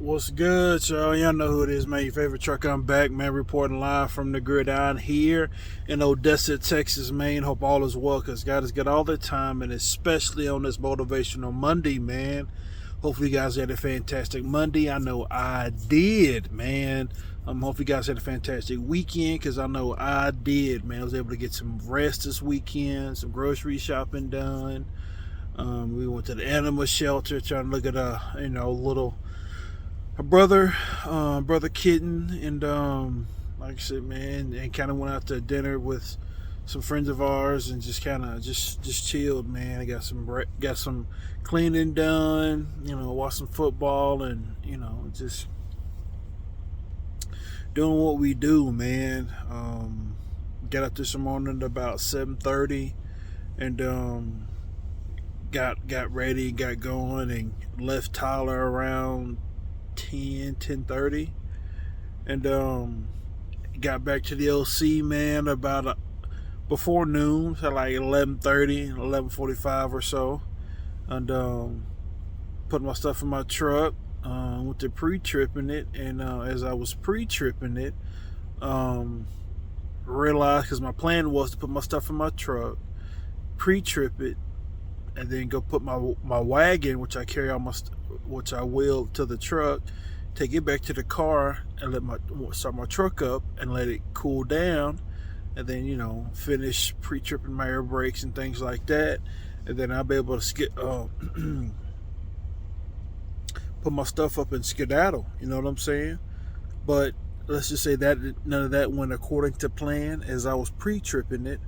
What's good, y'all? Y'all know who it is, man. Your favorite truck. I'm back, man, reporting live from the gridiron here in Odessa, Texas, man. Hope all is well, because God has got all the time, and especially on this Motivational Monday, man. Hopefully you guys had a fantastic Monday. I know I did, man. Hope you guys had a fantastic weekend, because I know I did, man. I was able to get some rest this weekend, some grocery shopping done. We went to the animal shelter, trying to look at a brother kitten, and like I said, man, and kind of went out to dinner with some friends of ours, and just kind of just chilled, man. I got some cleaning done, watched some football, and just doing what we do, man. Got up this morning at about 7:30, and got ready, got going, and left Tyler around 10:30, and got back to the OC, man, about before noon, so like 11:30, 11:45 or so, and put my stuff in my truck. Went to pre-tripping it, and as I was pre-tripping it, realized, because my plan was to put my stuff in my truck, pre-trip it, and then go put my wagon, which I carry on which I will, to the truck, take it back to the car, and start my truck up and let it cool down, and then finish pre-tripping my air brakes and things like that, and then I'll be able to put my stuff up and skedaddle. You know what I'm saying? But let's just say that none of that went according to plan. As I was pre-tripping it,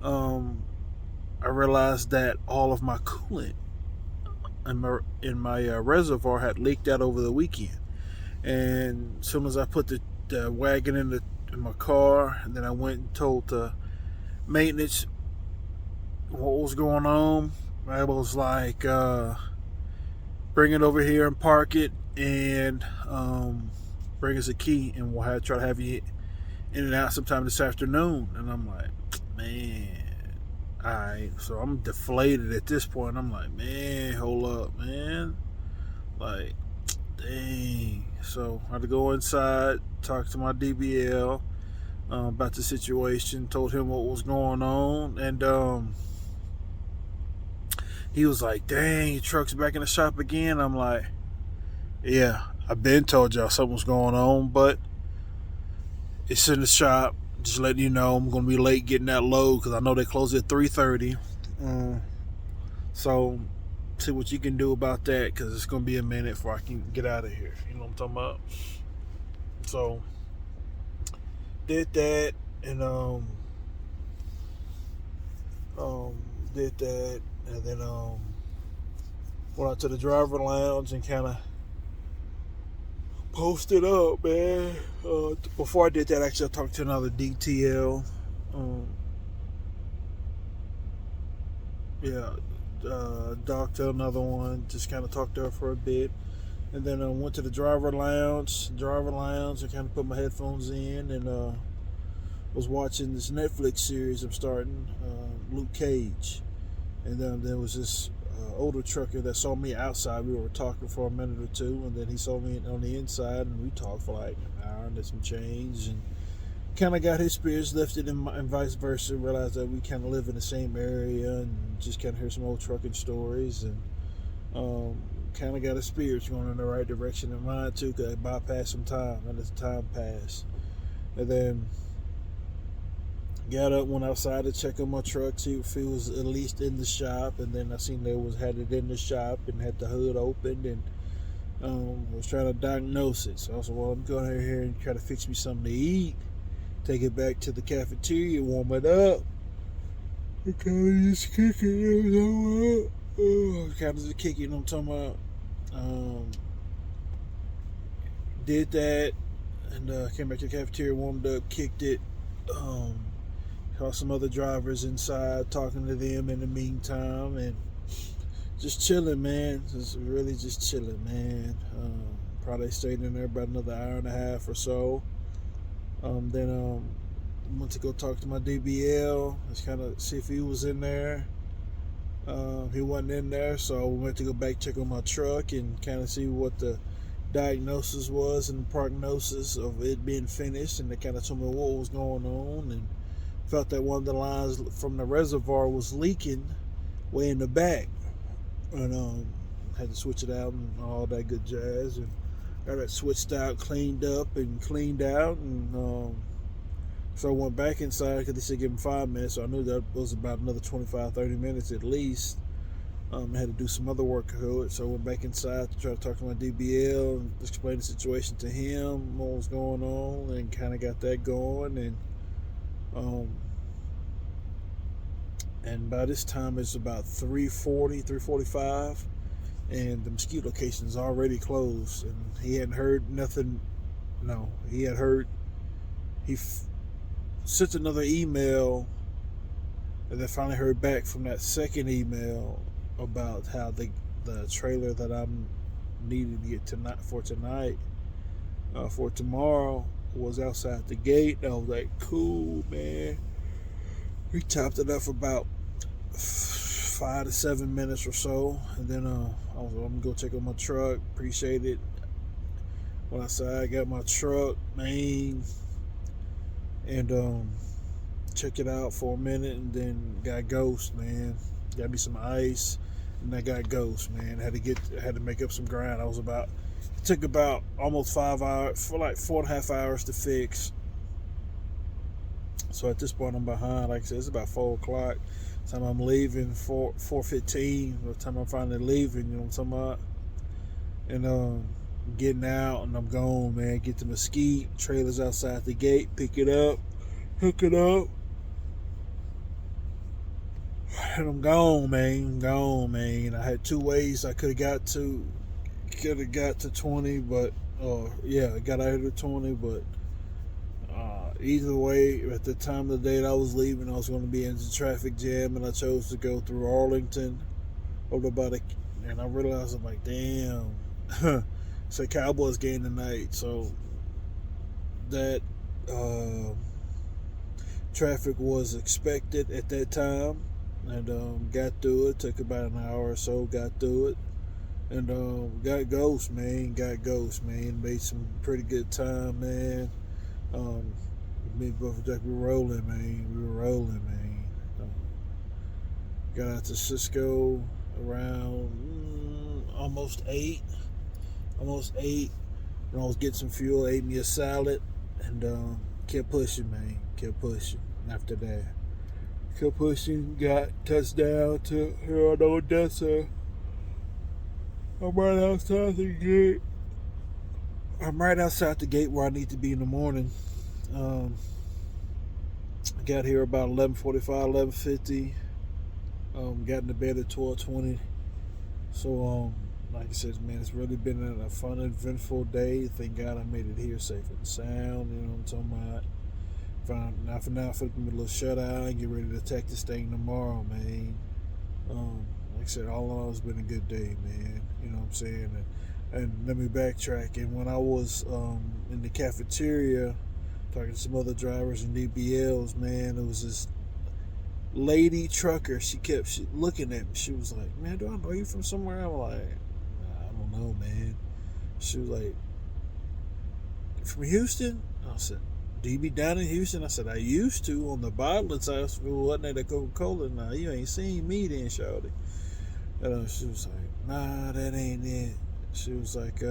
I realized that all of my coolant in my reservoir had leaked out over the weekend. And as soon as I put the wagon in my car, and then I went and told the maintenance what was going on, I was like, bring it over here and park it, and bring us a key, and we'll try to have you in and out sometime this afternoon. And I'm like, man, alright. So I'm deflated at this point. I'm like, man, hold up, man. Like, dang. So I had to go inside, talk to my DBL about the situation, told him what was going on, and he was like, dang, your truck's back in the shop again. I'm like, yeah, I've been told y'all something was going on, but it's in the shop. Just letting you know, I'm going to be late getting that load, because I know they close at 3:30. So see what you can do about that, because it's going to be a minute before I can get out of here. You know what I'm talking about? So did that, and then went out to the driver lounge and kind of posted up, man. Before I did that, actually, I talked to another DTL. Doctor, another one. Just kind of talked to her for a bit, and then I went to the driver lounge. I kind of put my headphones in, and was watching this Netflix series I'm starting, Luke Cage. And then there was this older trucker that saw me outside. We were talking for a minute or two, and then he saw me on the inside, and we talked for like an hour and some change, and kind of got his spirits lifted, and vice versa. Realized that we kind of live in the same area, and just kind of hear some old trucking stories, and kind of got his spirits going in the right direction, and mine too, because I bypassed some time, and as time passed. And then got up, went outside to check on my truck, see if it was at least in the shop, and then I seen they had it in the shop and had the hood opened, and was trying to diagnose it. So I said, well, I'm going here and try to fix me something to eat, take it back to the cafeteria, warm it up, and kind of just kick it, you know what I'm talking about? Did that, and came back to the cafeteria, warmed up, kicked it, saw some other drivers inside, talking to them in the meantime, and just chilling, man. Just really just chilling, man. Probably stayed in there about another hour and a half or so. Then went to go talk to my DBL, just kind of see if he was in there. He wasn't in there, so we went to go back check on my truck and kind of see what the diagnosis was and prognosis of it being finished, and they kind of told me what was going on, and felt that one of the lines from the reservoir was leaking way in the back, and had to switch it out and all that good jazz, and got it switched out, cleaned up, and cleaned out, and so I went back inside because they said give him 5 minutes, so I knew that was about another 25-30 minutes at least. I had to do some other work to it, so I went back inside to try to talk to my DBL and explain the situation to him, what was going on, and kind of got that going. And by this time it's about 3:40, 3:45, and the mosquito location is already closed, and he hadn't heard nothing. No, he had heard. He sent another email, and then finally heard back from that second email about how the trailer that I'm needing to get for tomorrow was outside the gate. I was like, cool, man. We topped it up for about 5 to 7 minutes or so, and then I'm gonna go check on my truck. Appreciate it. When I said I got my truck, man, and check it out for a minute, and then got ghost, man. Got me some ice, and I got ghost, man. Had to make up some ground. It took about almost 5 hours, for like 4.5 hours to fix. So at this point I'm behind. Like I said, it's about 4 o'clock. Time I'm leaving, 4:15. By the time I'm finally leaving, you know what I'm talking about? And getting out, and I'm gone, man. Get the mesquite trailers outside the gate, pick it up, hook it up, and I'm gone, man. I had 2 ways I could have got to 20, but I got out of the 20, but either way, at the time of the day that I was leaving, I was going to be in the traffic jam, and I chose to go through Arlington and I realized, I'm like, damn, it's a Cowboys game tonight, so that traffic was expected at that time, and got through it. Took about an hour or so, got through it, and got ghost, man. Made some pretty good time, man. Me and Buffett Jack, we were rolling, man. Got out to Cisco around almost 8. And I was getting some fuel, ate me a salad, and kept pushing, man. After that, kept pushing, got touchdown to here in Odessa. I'm right outside the gate where I need to be in the morning. I got here about 11:45, 11:50. Got into bed at 12:20. So, like I said, man, it's really been a fun, eventful day. Thank God I made it here safe and sound. You know what I'm talking about? For now, I'm going to be a little shut eye and get ready to attack this thing tomorrow, man. Like I said, all in all, it's been a good day, man. You know what I'm saying? And let me backtrack. And when I was in the cafeteria talking to some other drivers and DBLs, man, it was this lady trucker. She kept looking at me. She was like, man, do I know you from somewhere? I'm like, nah, I don't know, man. She was like, from Houston? I said, do you be down in Houston? I said, I used to on the bottling side. Wasn't that a Coca-Cola? Nah, you ain't seen me then, shawty. And she was like, nah, that ain't it. She was like,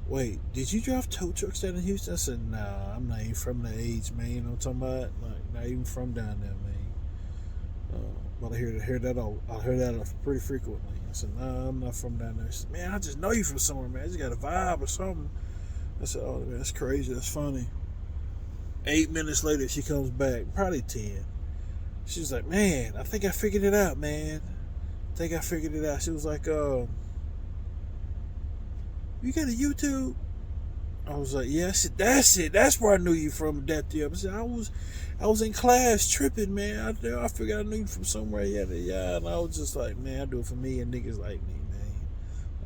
wait, did you drive tow trucks down in Houston? I said, nah, I'm not even from the age, man. You know what I'm talking about? Like, not even from down there, man. But I hear that pretty frequently. I said, nah, I'm not from down there. She said, man, I just know you from somewhere, man. I just got a vibe or something. I said, oh, man, that's crazy. That's funny. 8 minutes later, she comes back, probably 10. She's like, man, I think I figured it out, man. She was like, you got a YouTube? I was like, yeah. I said, that's it. That's where I knew you from. That the other. I said, I was in class tripping, man. I figured I knew you from somewhere. Yeah. And I was just like, man, I do it for me and niggas like me, man.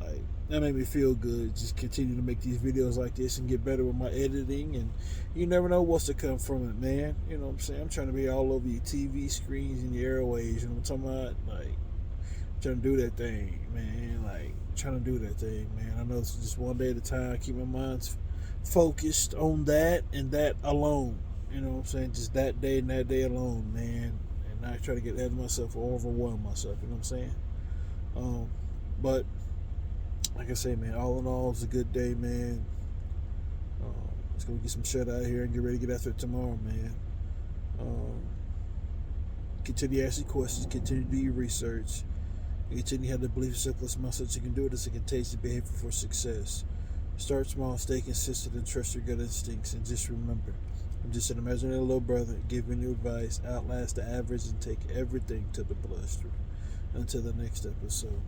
Like, that made me feel good. Just continue to make these videos like this and get better with my editing. And you never know what's to come from it, man. You know what I'm saying? I'm trying to be all over your TV screens and your airways. You know what I'm talking about? Like, trying to do that thing, man. Like trying to do that thing, man. I know it's just one day at a time. I keep my mind focused on that and that alone. You know what I'm saying? Just that day and that day alone, man. And not try to get ahead of myself or overwhelm myself. You know what I'm saying? But like I say, man, all in all, it's a good day, man. Let's go get some shut out here and get ready to get after it tomorrow, man. Continue to ask your questions, continue to do your research, continue to have the belief yourself plus mindset you can do it. It's a contagious behavior for success. Start small, stay consistent, and trust your gut instincts. And just remember, I'm just an imaginary little brother giving you advice, outlast the average, and take everything to the bloodstream. Until the next episode.